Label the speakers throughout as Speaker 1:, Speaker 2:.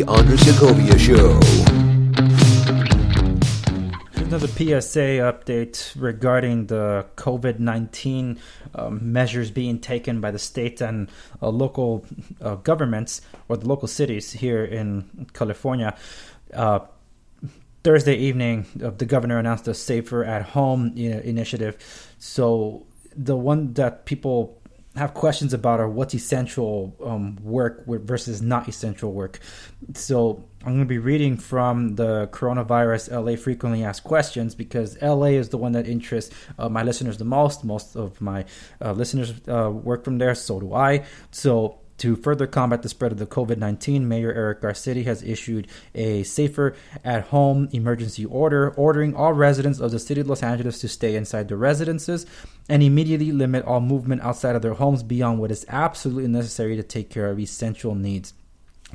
Speaker 1: The Andre Segovia Show.
Speaker 2: Another PSA update regarding the COVID-19 measures being taken by the state and local governments or the local cities here in California. Thursday evening, the governor announced a Safer at Home initiative. So the one that people have questions about are what's essential work versus not essential work. So I'm going to be reading from the coronavirus LA frequently asked questions because LA is the one that interests my listeners the most. Most of my listeners work from there, so do I. So to further combat the spread of the COVID-19, Mayor Eric Garcetti has issued a Safer at Home emergency order, ordering all residents of the city of Los Angeles to stay inside their residences and immediately limit all movement outside of their homes beyond what is absolutely necessary to take care of essential needs.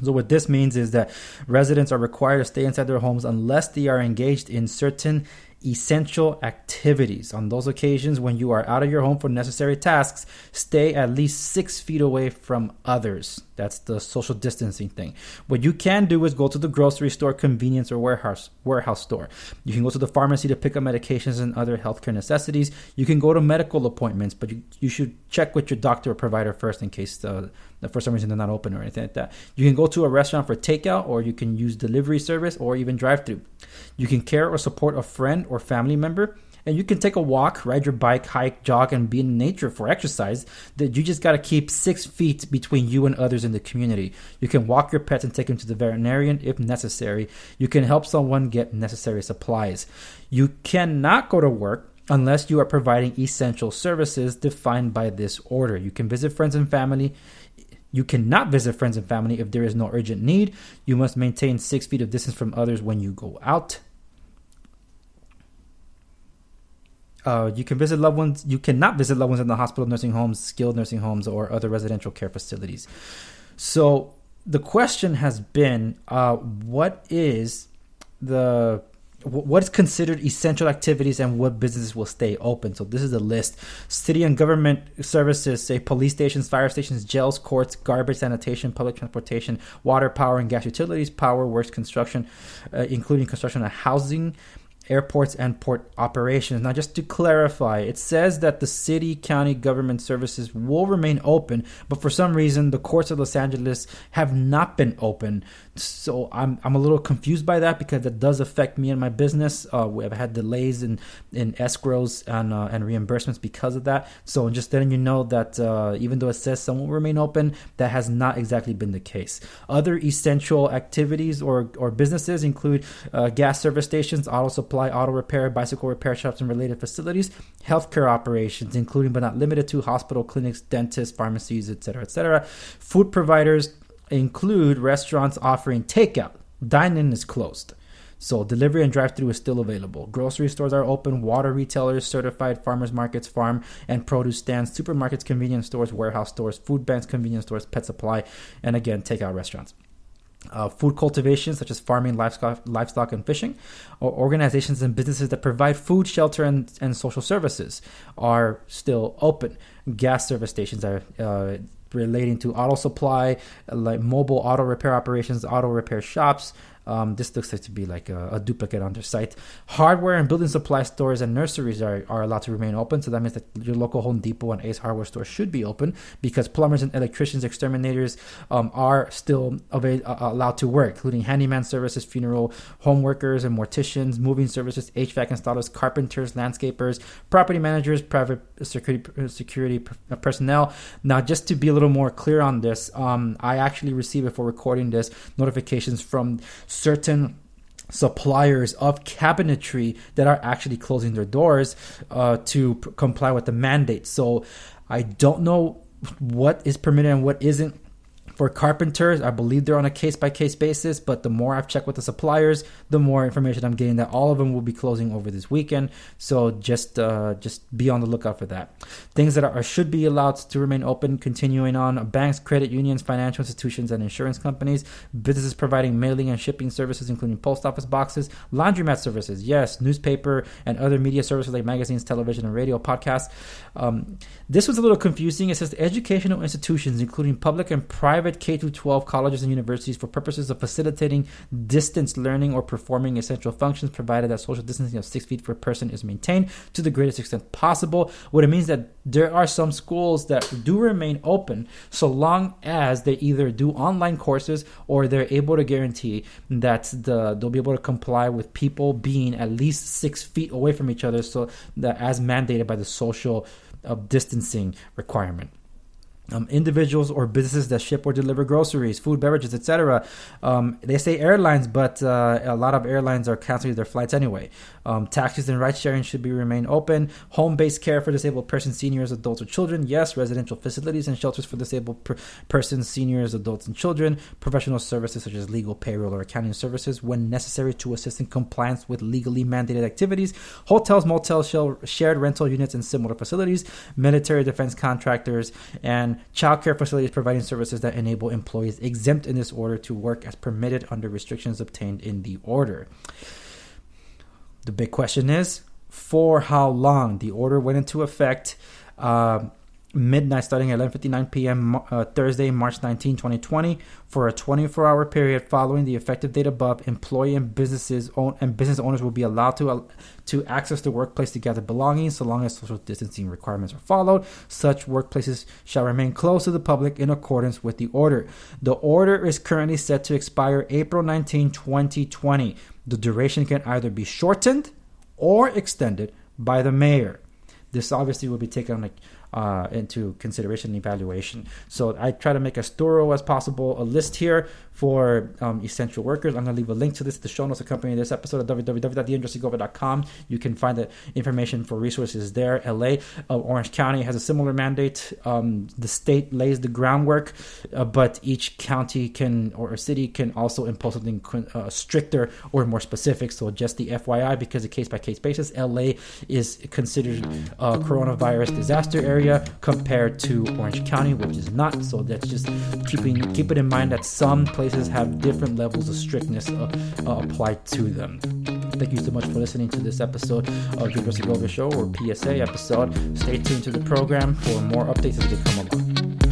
Speaker 2: So what this means is that residents are required to stay inside their homes unless they are engaged in certain essential activities. On those occasions when you are out of your home for necessary tasks, stay at least 6 feet away from others. That's the social distancing thing. What you can do is go to the grocery store, convenience, or warehouse store. You can go to the pharmacy to pick up medications and other healthcare necessities. You can go to medical appointments, but you should check with your doctor or provider first in case for some reason they're not open or anything like that. You can go to a restaurant for takeout, or you can use delivery service or even drive-through. You can care or support a friend or family member, and you can take a walk, ride your bike, hike, jog, and be in nature for exercise. That you just got to keep 6 feet between you and others in the community. You can walk your pets and take them to the veterinarian if necessary. You can help someone get necessary supplies. You cannot go to work unless you are providing essential services defined by this order. You can visit friends and family. You cannot visit friends and family if there is no urgent need. You must maintain 6 feet of distance from others when you go out. You can visit loved ones. You cannot visit loved ones in the hospital, nursing homes, skilled nursing homes, or other residential care facilities. So the question has been, what is considered essential activities and what businesses will stay open? So this is the list. City and government services, say police stations, fire stations, jails, courts, garbage, sanitation, public transportation, water, power, and gas utilities, power, works, construction, including construction of housing, airports, and port operations. Now, just to clarify, it says that the city, county government services will remain open, but for some reason, the courts of Los Angeles have not been open. So I'm a little confused by that because that does affect me and my business. We have had delays in escrows and reimbursements because of that. So just letting you know that even though it says some will remain open, that has not exactly been the case. Other essential activities or businesses include gas service stations, auto supply, auto repair, bicycle repair shops, and related facilities, healthcare operations, including but not limited to hospital, clinics, dentists, pharmacies, etc., etc. Food providers include restaurants offering takeout. Dine-in is closed. So delivery and drive-through is still available. Grocery stores are open. Water retailers, certified farmers markets, farm and produce stands, supermarkets, convenience stores, warehouse stores, food banks, convenience stores, pet supply, and again, takeout restaurants. Food cultivation, such as farming, livestock, and fishing, or organizations and businesses that provide food, shelter, and social services are still open. Gas service stations are relating to auto supply, like mobile auto repair operations, auto repair shops. This looks like to be like a duplicate on their site. Hardware and building supply stores and nurseries are allowed to remain open. So that means that your local Home Depot and Ace Hardware store should be open because plumbers and electricians, exterminators are still allowed to work, including handyman services, funeral home workers and morticians, moving services, HVAC installers, carpenters, landscapers, property managers, private security personnel. Now, just to be a little more clear on this, I actually received, before recording this, notifications from certain suppliers of cabinetry that are actually closing their doors to comply with the mandate. So I don't know what is permitted and what isn't. For carpenters, I believe they're on a case-by-case basis, but the more I've checked with the suppliers, the more information I'm getting that all of them will be closing over this weekend. So just be on the lookout for that. Things that should be allowed to remain open, continuing on: banks, credit unions, financial institutions, and insurance companies, businesses providing mailing and shipping services, including post office boxes, laundromat services, yes, newspaper and other media services like magazines, television, and radio, podcasts. This was a little confusing. It says educational institutions, including public and private private K-12 colleges and universities for purposes of facilitating distance learning or performing essential functions, provided that social distancing of 6 feet per person is maintained to the greatest extent possible. What it means that there are some schools that do remain open so long as they either do online courses or they're able to guarantee that they'll be able to comply with people being at least 6 feet away from each other, so that as mandated by the social distancing requirement. Individuals or businesses that ship or deliver groceries, food, beverages, etc. They say airlines, but a lot of airlines are canceling their flights anyway. Taxis and ride sharing should remain open. Home-based care for disabled persons, seniors, adults, or children. Yes. Residential facilities and shelters for disabled persons, seniors, adults, and children. Professional services such as legal, payroll, or accounting services when necessary to assist in compliance with legally mandated activities. Hotels, motels, shared rental units, and similar facilities. Military defense contractors and child care facilities providing services that enable employees exempt in this order to work as permitted under restrictions obtained in the order. The big question is, for how long? The order went into effect midnight starting at 11:59 p.m. Thursday, March 19, 2020, for a 24-hour period following the effective date above. Employee and business owners will be allowed to access the workplace to gather belongings so long as social distancing requirements are followed. Such workplaces shall remain closed to the public in accordance with the order. The order is currently set to expire April 19, 2020. The duration can either be shortened or extended by the mayor. This obviously will be taken into consideration and evaluation. So I try to make as thorough as possible a list here for essential workers. I'm going to leave a link to this, the show notes accompanying this episode at www.theandrewsegovia.com. You can find the information for resources there. LA, Orange County has a similar mandate. The state lays the groundwork, but each county or city can also impose something stricter or more specific. So just the FYI, because a case-by-case basis, LA is considered a coronavirus disaster area compared to Orange County, which is not. So that's just keep it in mind that some places have different levels of strictness applied to them. Thank you so much for listening to this episode of the Segovia Show, or PSA episode. Stay tuned to the program for more updates as they come along.